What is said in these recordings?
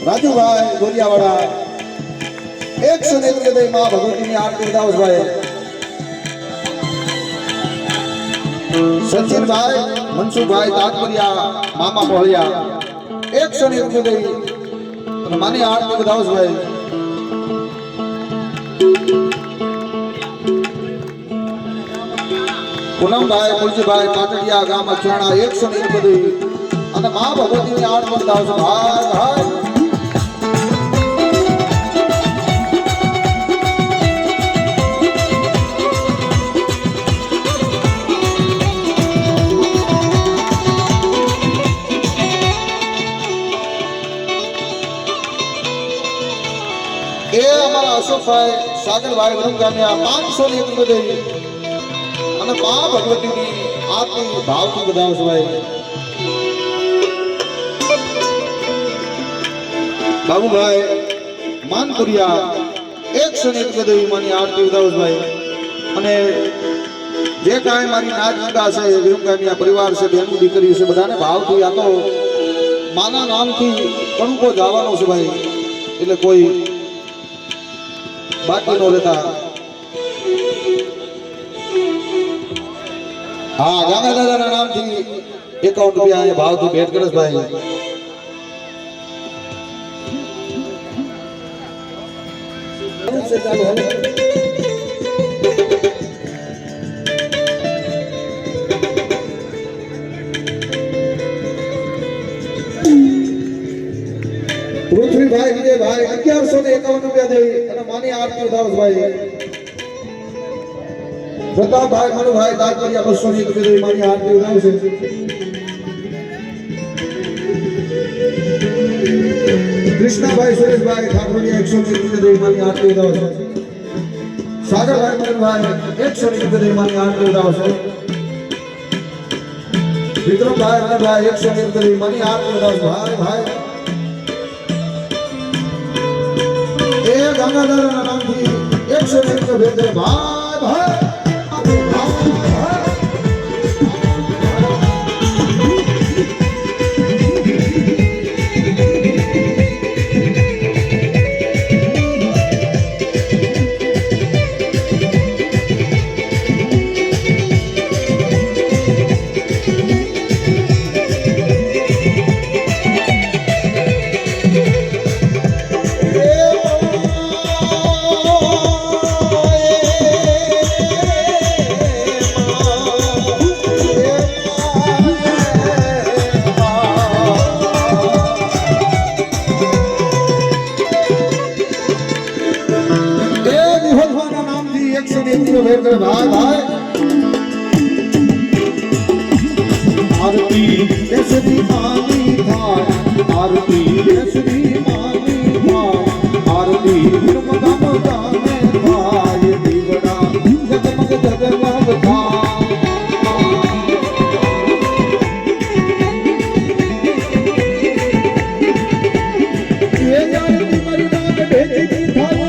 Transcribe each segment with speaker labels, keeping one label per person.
Speaker 1: રાજુભાઈ ગોરિયાવાડા 101 માં ભગવતીની આરતી ઉદાવસભાઈ સચિનભાઈ મનસુખભાઈ તાતપરિયા મામા પોળિયા 101 માની આરતી ઉદાવસભાઈ પૂનમભાઈ મુલજીભાઈ પાટડિયા ગામ અખિયાણા 101 અને મા ભગવતીની આરતી ઉદાવસભાઈ ભાઈ એ અમારા અશોકભાઈ સાગરભાઈ વરુણગામિયા 501 બધી અને મા ભગવતીની આરતી ભાવથી બધાવસભાઈ બાબુભાઈ માનપુરિયા 101 બધી માની આરતી બધાવસભાઈ અને જે કાંઈ મારી નાચગા છે વિરુંગામિયા પરિવાર છે બેનું દીકરી છે બધાને ભાવથી આ તો માના નામથી કણકો જવાનો છે ભાઈ એટલે કોઈ બાકી નો રહેતા હા ગામા દાદાના નામથી 51 રૂપિયા ભાવથી ભેટ કરે ભાઈ પૃથ્વીભાઈ વિજયભાઈ 1151 રૂપિયા દે અને માની આરતી ઉદાવસભાઈ પ્રતાપભાઈ મનુભાઈ તાતપરિયા 201 રૂપિયા દે માની આરતી ઉદાવસે કૃષ્ણભાઈ સુરેશભાઈ ઠાકોરિયા 101 રૂપિયા દે માની આરતી ઉદાવસે સાગરભાઈ મનભાઈ 101 રૂપિયા દે માની આરતી ઉદાવસે વિક્રમભાઈ મનભાઈ 101 રૂપિયા દે માની આરતી ઉદાવસે ભાઈ ભાઈ એ ગંગાધરના નામથી 101 ભેટ ભાઈ ભાઈ आरती देशनी मानी थाय आरती देशनी मानी थाय आरती निर्मदा मदाने थाय दीवड़ा जगमग जगमग थाय ये आरती मरुना के भेजी थाय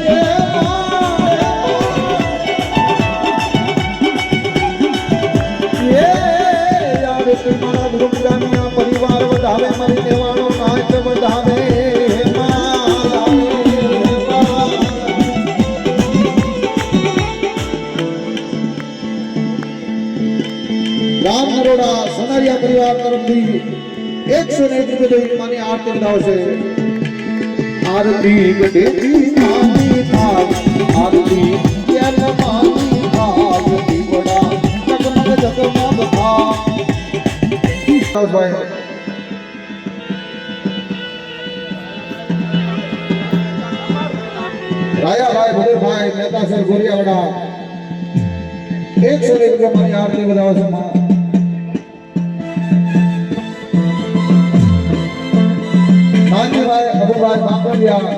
Speaker 1: परिवार बढ़ावे मरी देवानो नाच बढ़ावे राम नरोड़ा सोनारिया परिवार तरफથી 101 રૂપિયા માની આરતી બતાવશે આરતી ગઢેથી માની થાળ આરતી કેલ માની થાળ દીવડા જગમગ જગમગ થાળ ભાઈ રાયાભાઈ ભદેભાઈ નેતા સર ગોરિયાવાડા 101 રૂપિયા માની આરતી બતાવશે કાંજીભાઈ અબુભાઈ બાંબલિયા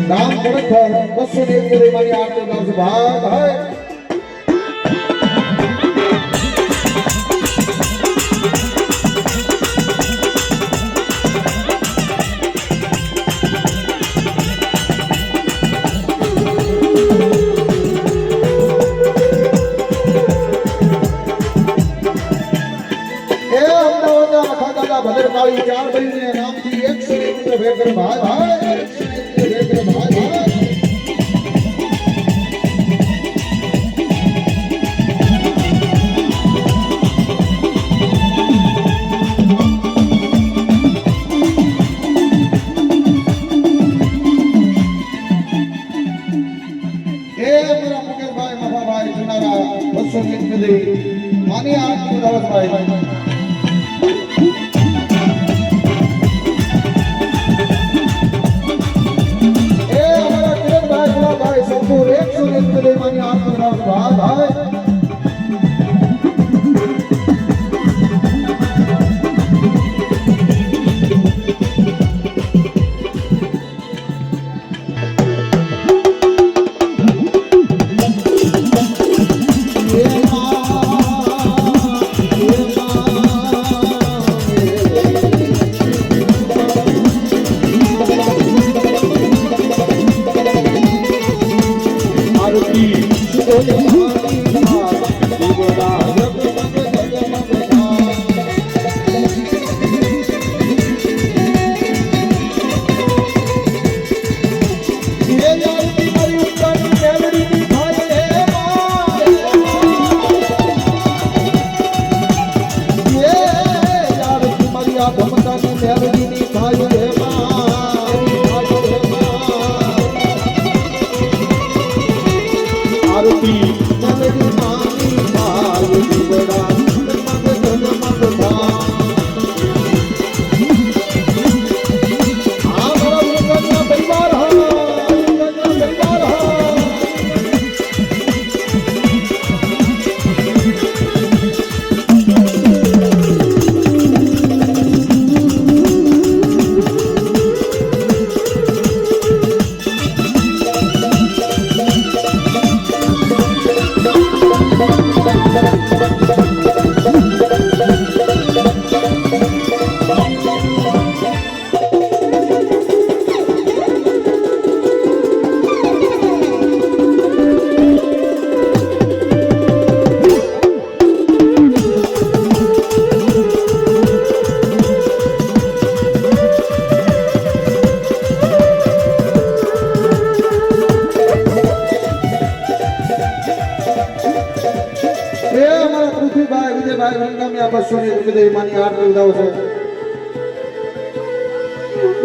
Speaker 1: ગામ પડખર 201 રૂપિયા માની આરતી બતાવશે ભાઈ ભાઈ અમારા ભદ્રકાળી ચાર ભાઈને નામથી 101 ભેટ કરે ભાઈ ભાઈ 101 ભેટ કરે ભાઈ ભાઈ मानी आज की दावत भाई ए हमारा किरण भाई गुलाब भाई संपूर्ण 101 के लिए मानी आज की दावत भाई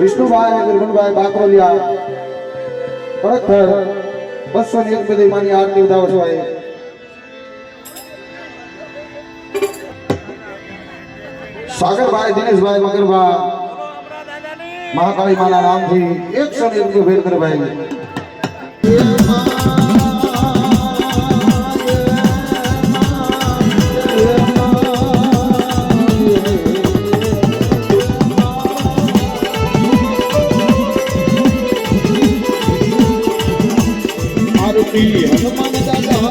Speaker 1: विष्णुभाई गुरगुनभाई बाकरोलिया खड़कथर 201 पे मानी आरती उदाव छो है सागर भाई दिनेश भाई मगरभा महाकाली माना नाम थी 101 को भेद कर भाई हनुमान दादा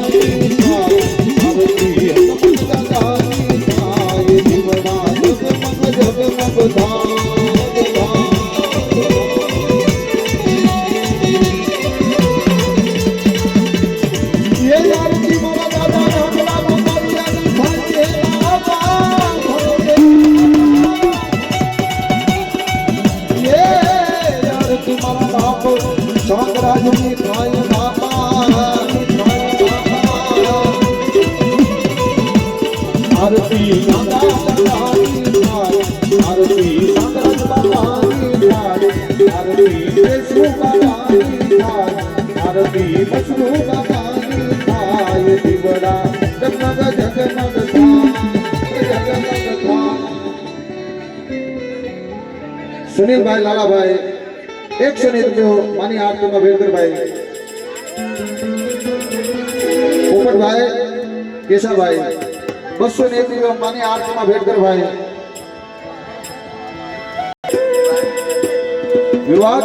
Speaker 1: सुनील भाई लाला भाई 101 रुपये मानी आरती में भेद कर भाई पोपट भाई केशव भाई 201 रुपये मानी आरती में भेद कर भाई विवाद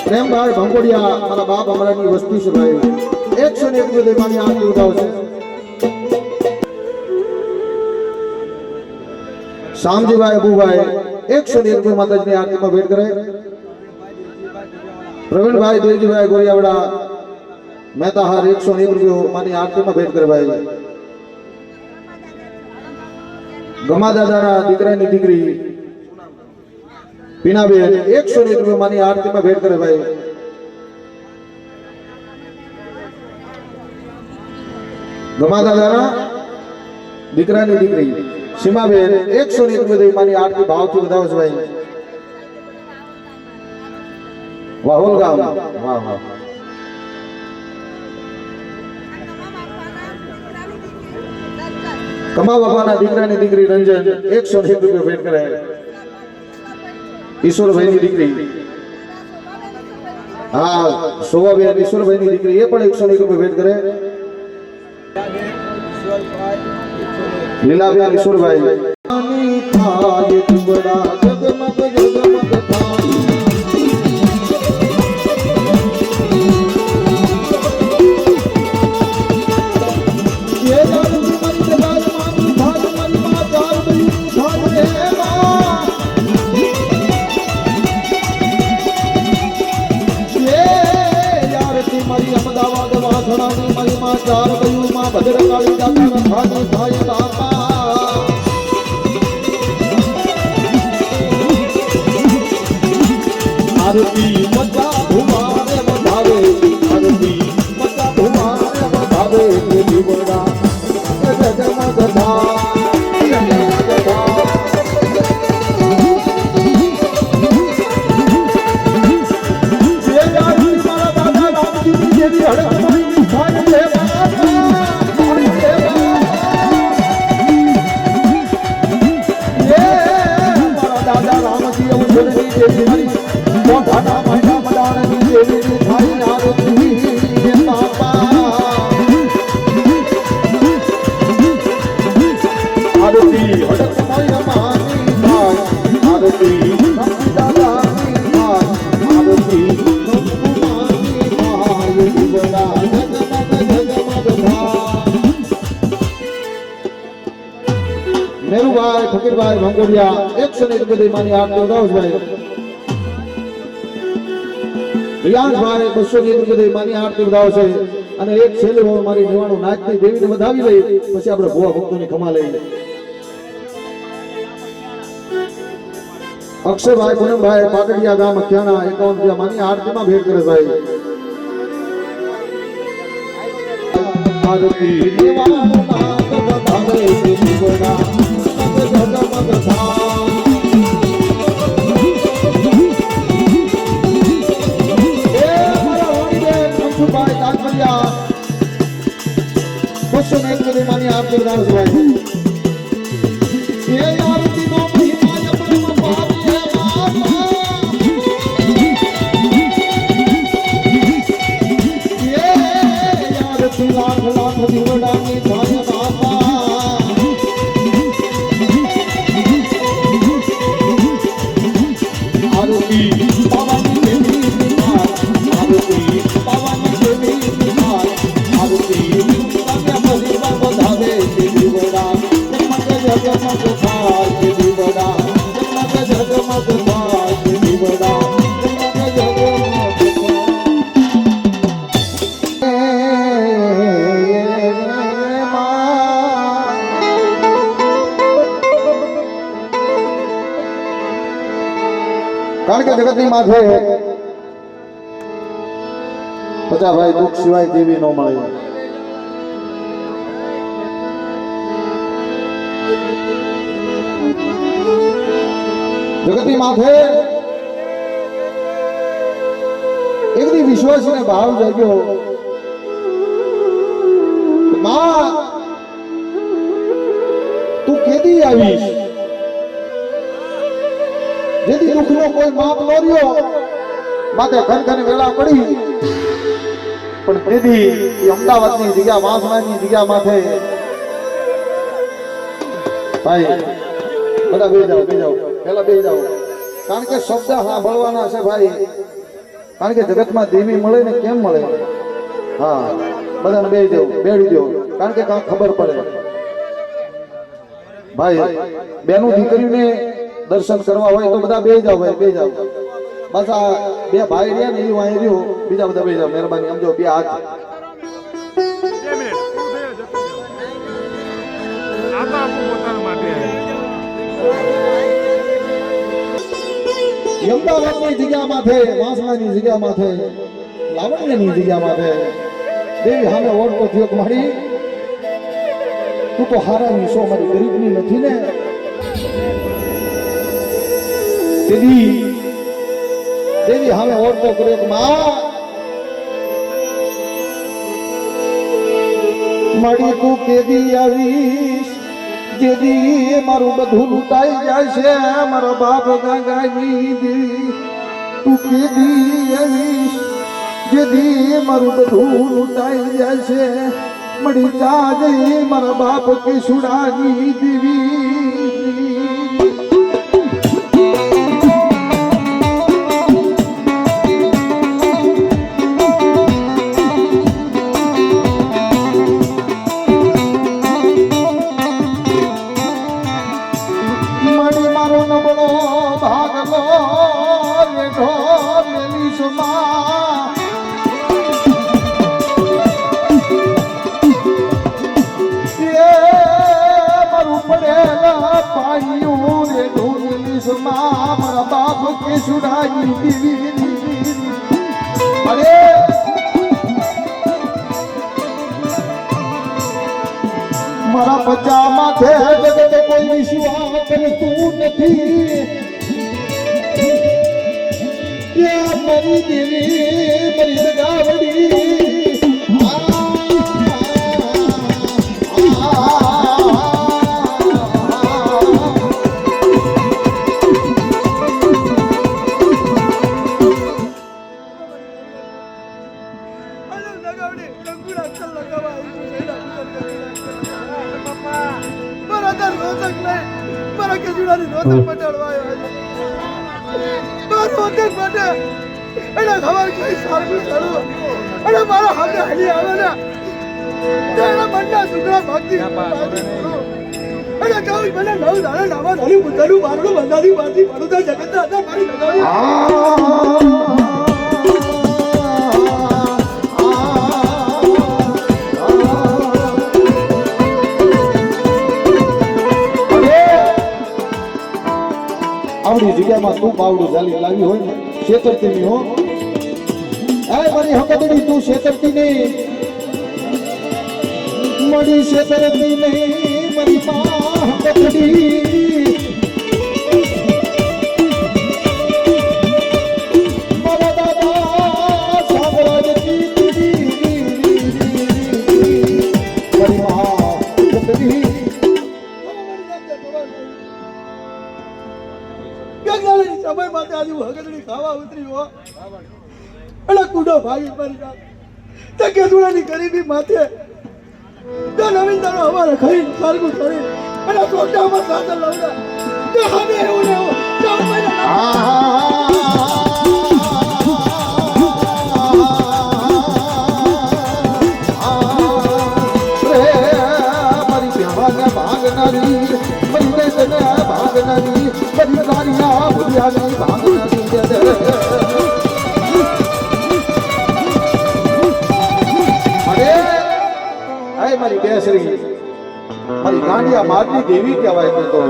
Speaker 1: प्रेम भाई भंगोड़िया मारा बाप हमारा की वस्ती से भाई 101 रुपये मानी आरती उठाओ से श्यामजी भाई अबू भाई 101 रुपये माता जी ने आरती में भेंट करे प्रवीण भाई देवजी भाई गोरियावड़ा મહેતા હાર 101 રૂપિયો માની આરતીમાં ભેટ કરે ભાઈ. ગમા દાદાના દીકરાની દીકરી પીનાબેન 101 રૂપિયો માની આરતીમાં ભેટ કરે ભાઈ. ગમા દાદાના દીકરાની દીકરી સીમાબેન 101 રૂપિયા માની આરતી ભાવથી વધાવે છે ભાઈ. વાહોલ ગામ વાહ વાહ. કમા બાપાના દીકરાની દીકરી રંજન 101 રૂપિયા ભેટ કરે. ઈશ્વરભાઈની દીકરી હા શોભાબેન ઈશ્વરભાઈની દીકરી એ પણ 101 રૂપિયા ભેટ કરે. લીલાબેન ઈશ્વરભાઈ ભદ્રકાળી દાતા ભાજી ભાઈ દાતા આરતી મજા ભુવારે વધાવે આરતી મજા ભુવારે વધાવે દીવડા જગમગ મેરુભાઈ ફકીરભાઈ ભંગોડિયા 101 રૂપિયા માની આરતી વધાવો ભાઈ. રિયાંશભાઈ 201 રૂપિયા માની આરતી વધાવો છે. અને એક છેલ્લે મારી નિવાણું નાચની દેવીને વધાવી લઈ પછી આપણે ભુવા ભક્તોની ખમા લઈ. અક્ષયભાઈ પૂનમભાઈ પાટડિયા ગામ અખ્યાના 51 રૂપિયા માની આરતીમાં ભેટ કરે ભાઈ. આરતી નિવાણું નાચ વધાવે દીવડા જગમગ થા. એ મારા હોડીબેન મંસુભાઈ કાકડિયા 201 રૂપિયા માની આરતી વધાવે છે ભાઈ. એ આરતીનો મહિમા જપરમ પાવીએ બાપા. એ આરતી લાખ લાખ દીવડાની થાય બાપા. આરતી પાવાની દેવી નિહાર આરતી પાવાની દેવી નિહાર આરતી તમે ભરીમાં વધાવે દીવડા જગમગ જગમગ થાય દીવડા જગમગ જગમગ થાય દીવડા જગમગ કારણ કે જગતની માથે પચા ભાઈ દુઃખ સિવાય દેવી ન મળે. જગતની માથે એક દી વિશ્વાસને ભાવ જાગ્યો માં તું કેદી આવીશ. જેથી દુઃખનો કોઈ માપ ન રહ્યો માથે ખનખન વેળા પડી પણ તેથી અમદાવાદની જગ્યા વાસણાની જગ્યા માથે ભાઈ બધા બે જાઓ પેલા બે જાઓ. કારણ કે શબ્દ સાંભળવાના છે ભાઈ. કારણ કે જગતમાં દેવી મળે ને કેમ મળે. હા બધાને બે જાઓ બેડી દો કારણ કે કાંઈ ખબર પડે ભાઈ. બેનું દીકરીને દર્શન કરવા હોય તો બધા બે જાઓ ભાઈ બે જાઓ. બસ આ બે ભાઈ રહ્યા ને એ વાંહી રહ્યો બીજા બધા બે જાઓ મહેરબાની સમજો બે હાથ
Speaker 2: આ તો આપણું પોતાના માટે
Speaker 1: અમદાવાદની જગ્યા માથે વાસણાની જગ્યા માથે લાવણ્યની જગ્યા માથે દેવી સામે ઓળખો થયો કે મારી તું તો હારાની સો મારી ગરીબની નથી ને દેવી સામે ઓળખો કર્યો કે મારી તું કેદી આવીશ જેદી મારું બધું લૂંટાઈ જાય છે મારો બાપ ગાગાની દેવી તું કેદી આવીશ જેદી મારું બધું લૂંટાઈ જાય છે મળી જાજે મારા બાપ કેશુડાની દેવી મારા બાપ કેશુડાની દેવી અરે મારા બચ્ચા માથે જગત કોઈ વિશ્વાસ કરતું નથી કે મારી દેવી મારી સગાવડી આવડી જગ્યામાં તું બાવડું ઝાલી લાવી હોય ને છેતરતી નહીં હો આય મારી હકદડી તું છેતરતી નહીં મળી છેતરતી નહીં મારી માં હકદડી મારા દાદા સામ્રાજ્યની મારી માં હકદડી સમય માટે આજુ હગદડી ખાવા ઉતરી હો અને કુડો ભાગી પડી જાય તે કેદુડાની ગરીબી માથે તે નવીન તારો અમારે ખાઈ સારગું કરી અને કોટામાં સાથે લવડા તે હવે એવું ને એવું ચાલ ભાગનારી ભાગનારી પરિવારિયા ભૂલિયાની ભાગનારી અરે આય મારી બેસરી મારી ગાંડિયા મારની દેવી કહેવાય તો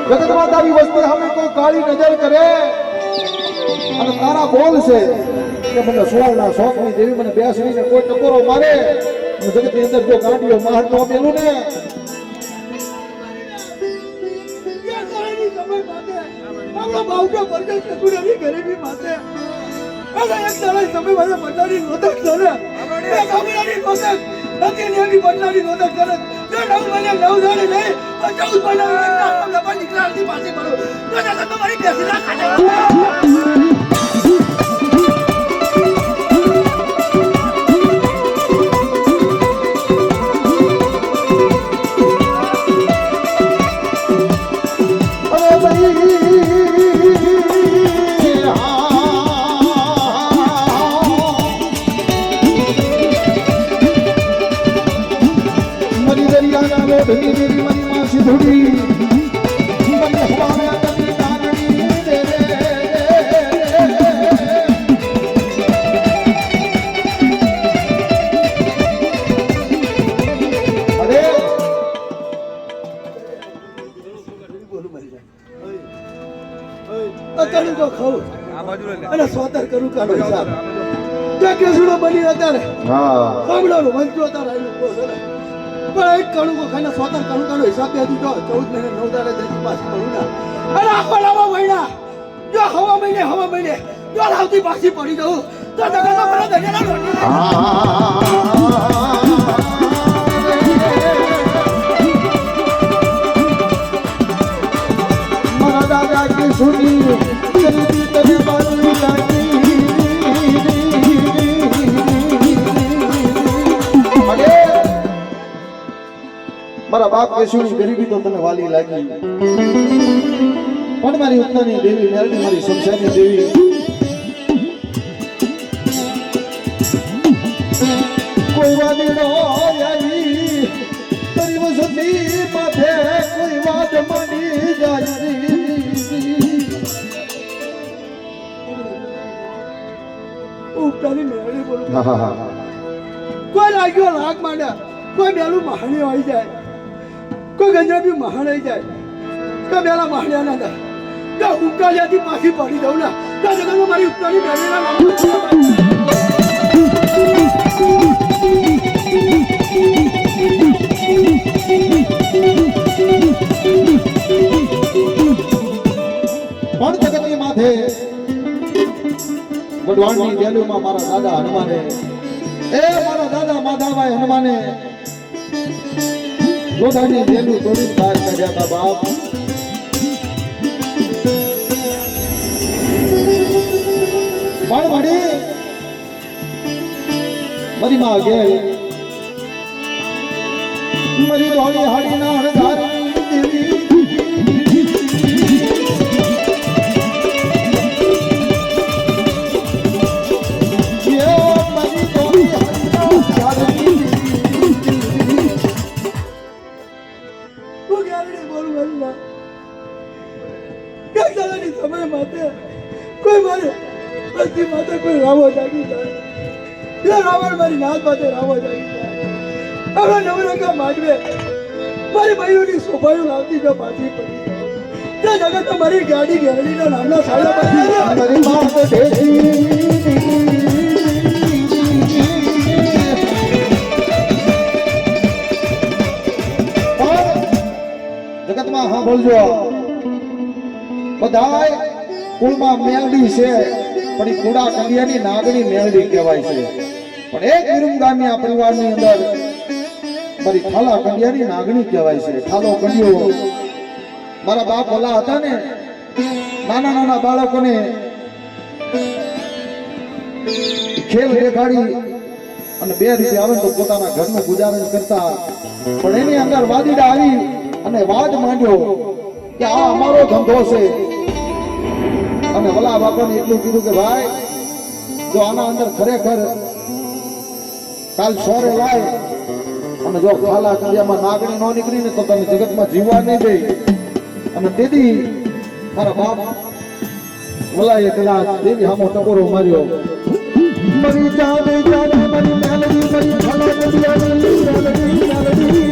Speaker 1: જગતમાં તારી વસ્તી સામે કોઈ કાળી નજર કરે અને તારા બોલ છે કે મને સુવર્ણના શોખની દેવી મને બેસરીને કોઈ ટકોરો મારે જગતની અંદર જો ગાંડિયો માર નો પેલું ને બાવકા પરદેશ કચુડાની ગરીબી માથે અને એક દાડા સમય મારા પટલાની નોંધક કરે એ ગામડાની નોંધક નથી લેવી પટલાની નોંધક કરે જો 9 મહિને 9 દાડે નહીં તો 14 મહિને એકના પણ દીકરાની પાસે પડો તો તમારી બેસી ખાતે ધની દેવી મારી માં સિધુડી મને હવાના તને દાનડી દે અરે
Speaker 2: અને સ્વતર કરું કાઢો હિસાબ જે કેસુડો બની અત્યારે સાંભળવાનું વંચો તારા એનું કોસ ને પણ એક કણું ખાને સ્વતર કરું કાઢો હિસાબ બે દીધો 14 મહિને 9 દાડે જતી પાછી પડું ના અને આખો લાવા મહિના જો હવા મહિને જો લાવતી પાછી પડી જવું તો જગતમાં મને દરિયાના રોટી
Speaker 1: મારા દાદા की सुनी जल्दी तने बाजू लागी अरे मारा बाप के सुनी गरीबी तो तने वाली लागी पण मारी उतनानी देवी मेरडी मारी शमशानी देवी कोई वादीड़ो आई तरी वसती माथे कोई वाद मनी जाई
Speaker 2: ઉપટાની મેળી બોલું કોઈ લાગ્યો લાગ માંડ્યા કોઈ બેલું મહાણી આવી જાય કોઈ ગંજાબી મહાણ આવી જાય કે બેલા મહાણ્યા ના થાય કે ઉપટાલિયાથી પાછી પડી જાઉં ના કે જગતમાં મારી ઉપટાની મેળીના
Speaker 1: પણ જગતની માથે વડવાણની જેલુમાં મારા દાદા હનુમાને મારા દાદા માધાભાઈ હનુમાને લોધાની જેલું તોડી બહાર કાઢ્યા હતા બાપ પણ વડી મારી માં ઘેર મારી ધોળી હાડી ના હણધારની દેવી
Speaker 2: કોઈ મારે બધી માતા કોઈ રાવો જાગી જાય રાવણ મારી નાથ માથે રાવો જાગી જાય હવે નવરંગા માંડવે મારી બહેનોની શોભાયું લાવતી જો પાછી પડી જાય જગત મારી ગાડી ગેરડીના નામના સાડા મારી માં
Speaker 1: જગતમાં હા બોલજો બધાય કુળમાં મેલડી છે પણ એ કુડા કંડિયાની નાગણી મેલડી કહેવાય છે પણ એક વિરુમગામી આ પરિવારની અંદર મારી ખાલા કંડિયાની નાગણી કહેવાય છે ખાલો કંડિયો મારા બાપ ભલા હતા ને નાના નાના બાળકોને ખેલ દેખાડી અને 2 રૂપિયા આવે તો પોતાના ઘરનું ગુજારણ કરતા પણ એની અંદર વાદીડા આવી અને વાદ માંડ્યો કે આ અમારો ધંધો છે અને ભલા બાપાને એટલું કીધું કે ભાઈ જો આના અંદર ખરેખર કાલ સોરે લાય અને જો ખાલા કંડિયામાં નાગણી ન નીકળી ને તો તમે જગતમાં જીવવા નહીં દે અને તેથી મારા બાપ ભલાએ કદાચ દેવી હામો ટકોરો માર્યો મરી જાવે જાવે મરી મેલડી મરી ખાલા કંડિયાની મેલડી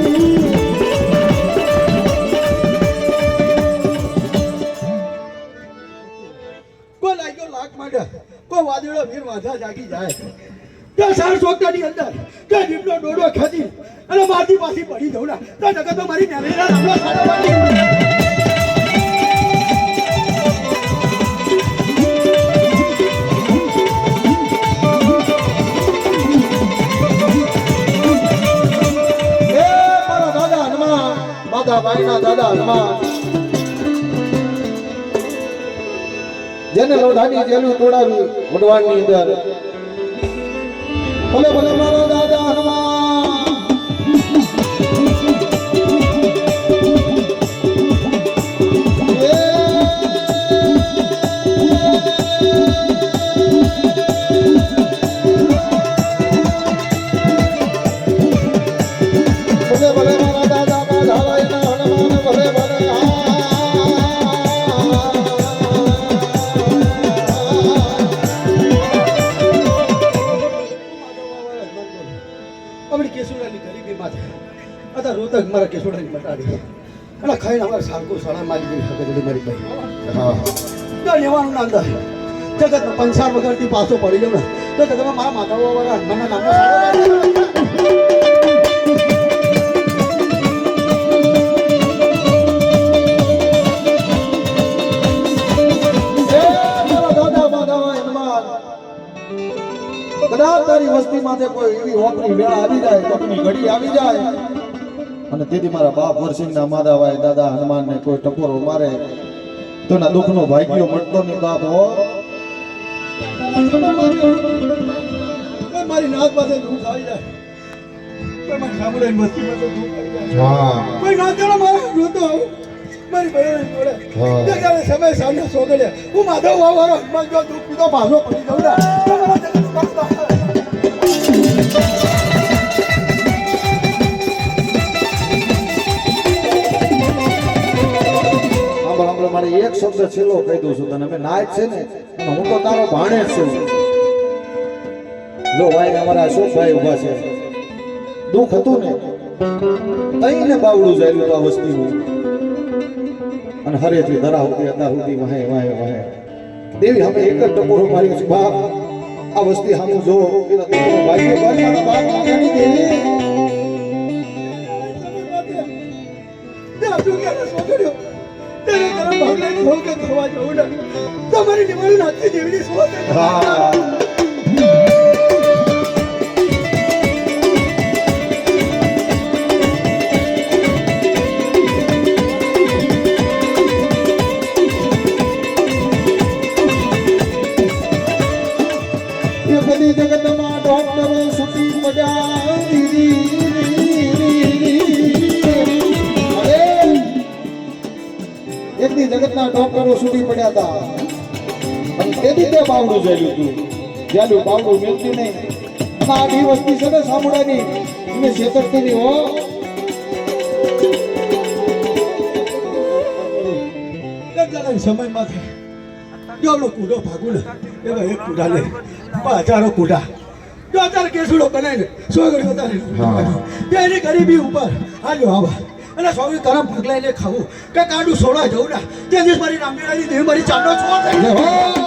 Speaker 2: કોઈ વાદળો વીર વાંધા જાગી જાય કે સાર સોકતાની અંદર કે દીપનો ડોડો ખેતી અને માથી પાછી પડી જવું ના તો જગત તો મારી મેળીના નામનો સાડવાની
Speaker 1: મારા દાદા હનુમાન માધાભાઈના દાદા હનુમાન જેને લોધાની જેલું તોડાવી વડવાણની અંદર ભલે ભલે મારા દાદા હનુમાન ભલે ભલે મારા દાદા માધાભાઈના હનુમાન ભલે ભલે
Speaker 2: રોતક મારા કેસોડાની મટાડી અને ખાઈને અમારા સાલકો શાળા મારી ગઈ હકત મારી ભાઈ હા તો લેવાનું ના અંદર જગતનો પંસાર વગરથી પાછો પડી જાઉં ને તો તમે મારા માતા વાળા હનુમાનના નામનો સારો
Speaker 1: કદાચ તારી વસ્તી માથે કોઈ એવી ઓપરી વેળા આવી જાય તકની ઘડી આવી જાય અને તેથી મારા બાપ વરસિંહના માદાવાય દાદા હનુમાનને કોઈ ટકોરો મારે તો ના દુઃખનો ભાગ્યો મળતો નહીં બાપ હો.
Speaker 2: મારી નાક પાસે દુઃખ આવી જાય કોઈ મારી સાંભળે વસ્તી પાસે દુઃખ આવી જાય
Speaker 1: હા
Speaker 2: કોઈ ના ચાલો મારે રોતો આવું મારી બહેન જોડે જગ્યાએ સમય સાંજે સોગલે હું માધવ વાળો હનુમાન જો દુઃખ પીધો પાછો પડી જાઉં ને તો મારા જગતનું કામ થાય.
Speaker 1: મારે એક શબ્દ છેલ્લો કહી દઉં છું તને. નાયક છે ને અને હું તો તારો ભાણે જ છું. જો ભાઈ અમારા અશોકભાઈ ઉભા છે, દુઃખ હતું ને તઈને બાવડું જાયું તો આ વસ્તીનું અને હરેથી ધરા સુધી અત્યાર સુધી વહે વહે વહે દેવી અમે એક જ ટકોરો માર્યો છે બાપ આ વસ્તી સામું જો એના દુઃખનો ભાગ્ય મારા બાપ માતાની દેવી
Speaker 2: તમારી નિમાણી નાખી દેવી
Speaker 1: હા જગતમાં ડોક્ટરો છૂટી પડ્યા એકદી જગતના ડોક્ટરો છૂટી પડ્યા હતા અને તેથી તે બાવડું જયેલું હતું જ્યાંનું બાવડું મેળતી નહીં આડી વસ્તી છે ને સાંભળાની એને છેતરતી નહીં હો.
Speaker 2: સમયમાં જો આપણો કૂડો ભાગું ને એમાં એક કૂડા લે હજારો કૂડા જો અત્યારે કેસુડો બનાવીને સોગડી ઉતારી એની ગરીબી ઉપર હાલ્યો આવા અને સોગડી ગરમ પગલાઈને ખાવું કે કાંડું સોડા જવું ના તે દિવસ મારી રામલીલાની દેવ મારી ચાંદો છોડ થઈ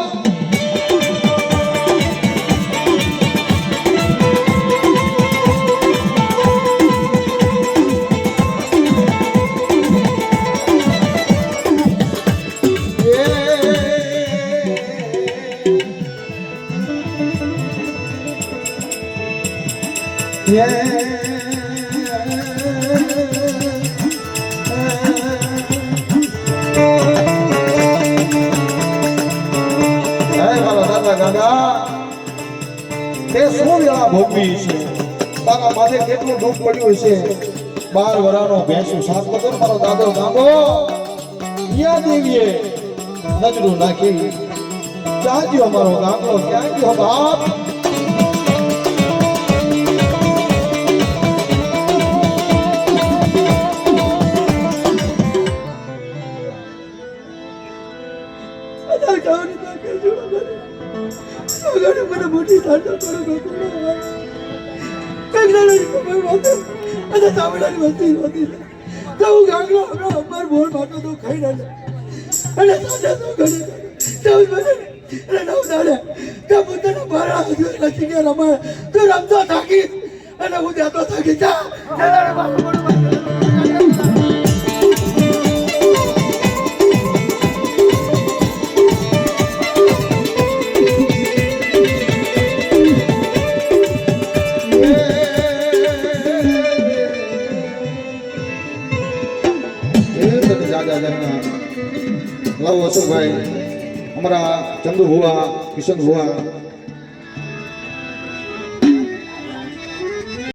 Speaker 2: ભોગવી છે તારા માથે કેટલું દુઃખ પડ્યું છે. 12 વરાનો ભેંસું સાત વગર મારો દાદો ગાંગો યા દેવીએ નજરું નાખી ક્યાં ગયો મારો ગાંગો ક્યાં ગયો બાપ. મને મોટી સાંડો કરો તામિળાની વસ્તી હોતી તો હું ગાંગલો હમણાં અમાર બોલ માટો તો ખાઈ રહ્યા અને સાંજે તો ઘરે ચૌદ બને અને 9 દાડે તો પોતાના બારા નથી કે રમાય તો રમતો થાકી અને હું જતો થાકી જા લાવો અશોકભાઈ અમારા ચંદુ ભુવા કિશન ભુવા